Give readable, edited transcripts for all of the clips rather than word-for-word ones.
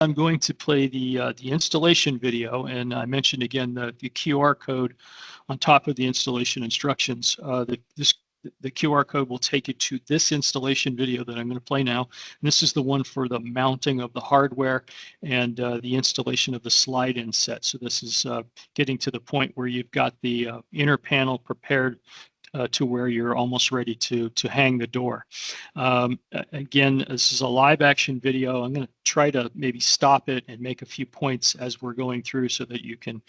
I'm going to play the installation video, and I mentioned again the QR code on top of the installation instructions. The QR code will take you to this installation video that I'm going to play now. And this is the one for the mounting of the hardware and the installation of the slide-in set. So this is getting to the point where you've got the inner panel prepared to where you're almost ready to hang the door. Again, this is a live action video. I'm going to try to maybe stop it and make a few points as we're going through so that you can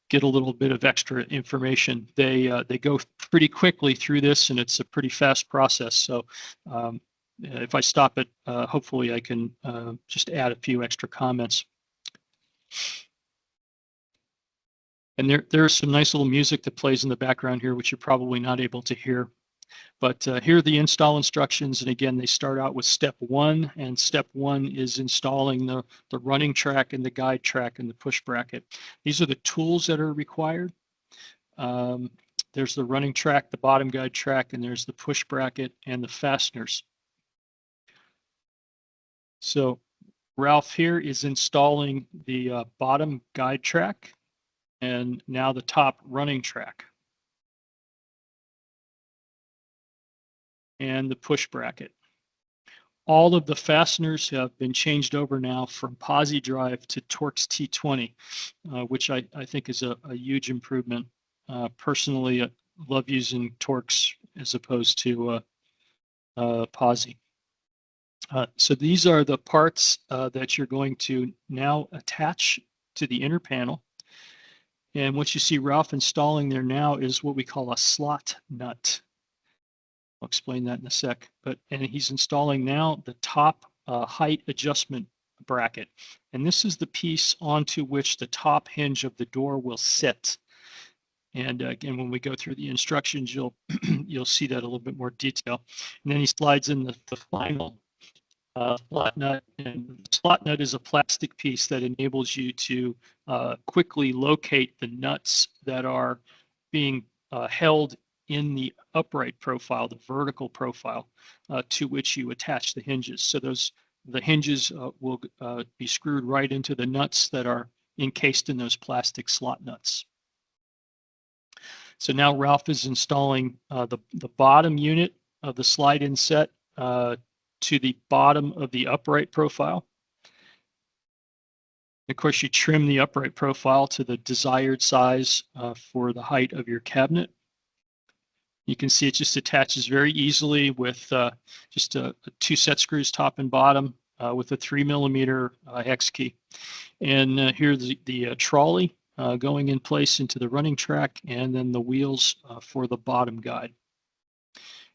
get a little bit of extra information. They go pretty quickly through this, and it's a pretty fast process. So if I stop it, hopefully I can just add a few extra comments. And there's some nice little music that plays in the background here, which you're probably not able to hear. But here are the install instructions. And again, they start out with step 1. And step 1 is installing the running track and the guide track and the push bracket. These are the tools that are required. There's the running track, the bottom guide track, and there's the push bracket and the fasteners. So Ralph here is installing the bottom guide track and now the top running track and the push bracket. All of the fasteners have been changed over now from Posi Drive to Torx T20, which I think is a huge improvement. Personally, I love using Torx as opposed to Posi. So these are the parts that you're going to now attach to the inner panel. And what you see Ralph installing there now is what we call a slot nut. I'll explain that in a sec. And he's installing now the top height adjustment bracket. And this is the piece onto which the top hinge of the door will sit. And again, when we go through the instructions, you'll see that a little bit more detail. And then he slides in the final slot nut. And the slot nut is a plastic piece that enables you to quickly locate the nuts that are being held in the upright profile, the vertical profile, to which you attach the hinges. So the hinges will be screwed right into the nuts that are encased in those plastic slot nuts. So now Ralph is installing the bottom unit of the slide-in set to the bottom of the upright profile. Of course, you trim the upright profile to the desired size for the height of your cabinet. You can see it just attaches very easily with just 2 set screws top and bottom with a 3mm hex key. And here's the trolley going in place into the running track, and then the wheels for the bottom guide.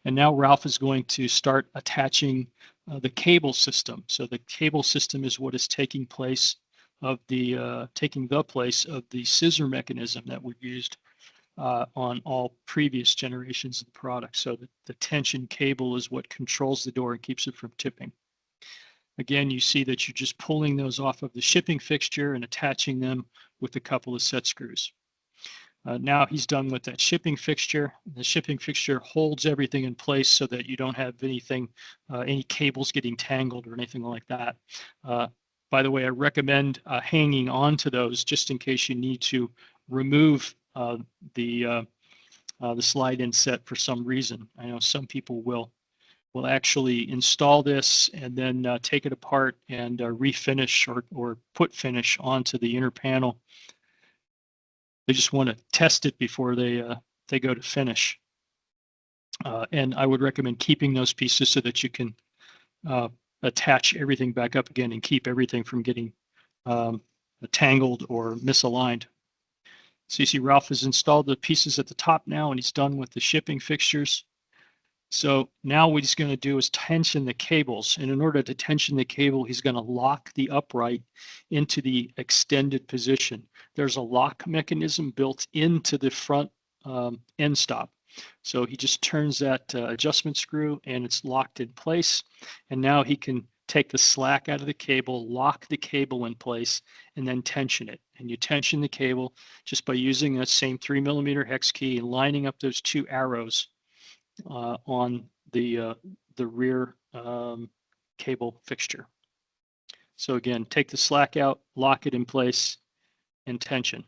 And now Ralph is going to start attaching the cable system. So the cable system is what is taking place of taking the place of the scissor mechanism that we've used on all previous generations of the product. So the tension cable is what controls the door and keeps it from tipping. Again, you see that you're just pulling those off of the shipping fixture and attaching them with a couple of set screws. Now he's done with that shipping fixture. The shipping fixture holds everything in place so that you don't have anything, any cables getting tangled or anything like that. By the way, I recommend hanging on to those just in case you need to remove the slide-in set for some reason. I know some people will actually install this and then take it apart and refinish or put finish onto the inner panel. They just want to test it before they go to finish. And I would recommend keeping those pieces so that you can attach everything back up again and keep everything from getting tangled or misaligned. So you see Ralph has installed the pieces at the top now, and he's done with the shipping fixtures. So now what he's going to do is tension the cables. And in order to tension the cable, he's going to lock the upright into the extended position. There's a lock mechanism built into the front end stop. So he just turns that adjustment screw and it's locked in place. And now he can take the slack out of the cable, lock the cable in place, and then tension it. And you tension the cable just by using that same 3mm hex key and lining up those 2 arrows on the rear cable fixture. So again, take the slack out, lock it in place, and tension.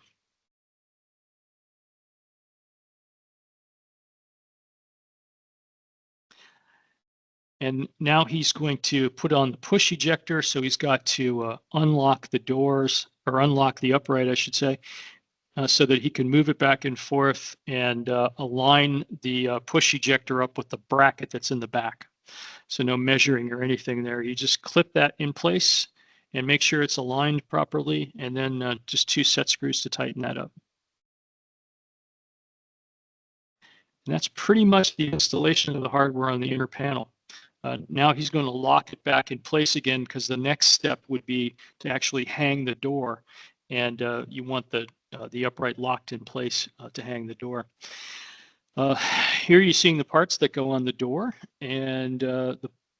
And now he's going to put on the push ejector. So he's got to unlock the doors, or unlock the upright, I should say, so that he can move it back and forth and align the push ejector up with the bracket that's in the back. So no measuring or anything there. You just clip that in place and make sure it's aligned properly, and then just 2 set screws to tighten that up. And that's pretty much the installation of the hardware on the inner panel. Now he's going to lock it back in place again, because the next step would be to actually hang the door, and you want the upright locked in place to hang the door. Here you're seeing the parts that go on the door, and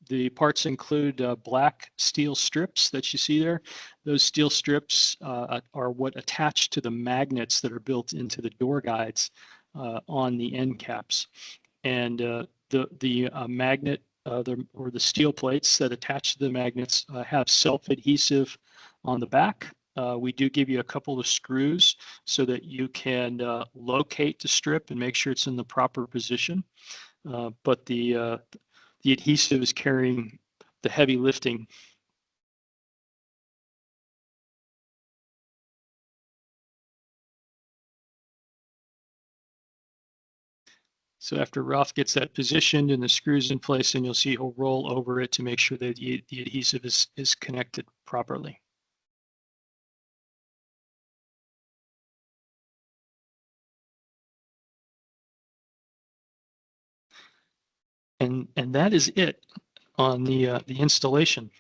the parts include black steel strips that you see there. Those steel strips are what attach to the magnets that are built into the door guides on the end caps. And the magnet or the steel plates that attach to the magnets have self-adhesive on the back. We do give you a couple of screws so that you can locate the strip and make sure it's in the proper position. But the adhesive is carrying the heavy lifting. So after Ralph gets that positioned and the screws in place, and you'll see he'll roll over it to make sure that the adhesive is connected properly. And that is it on the installation.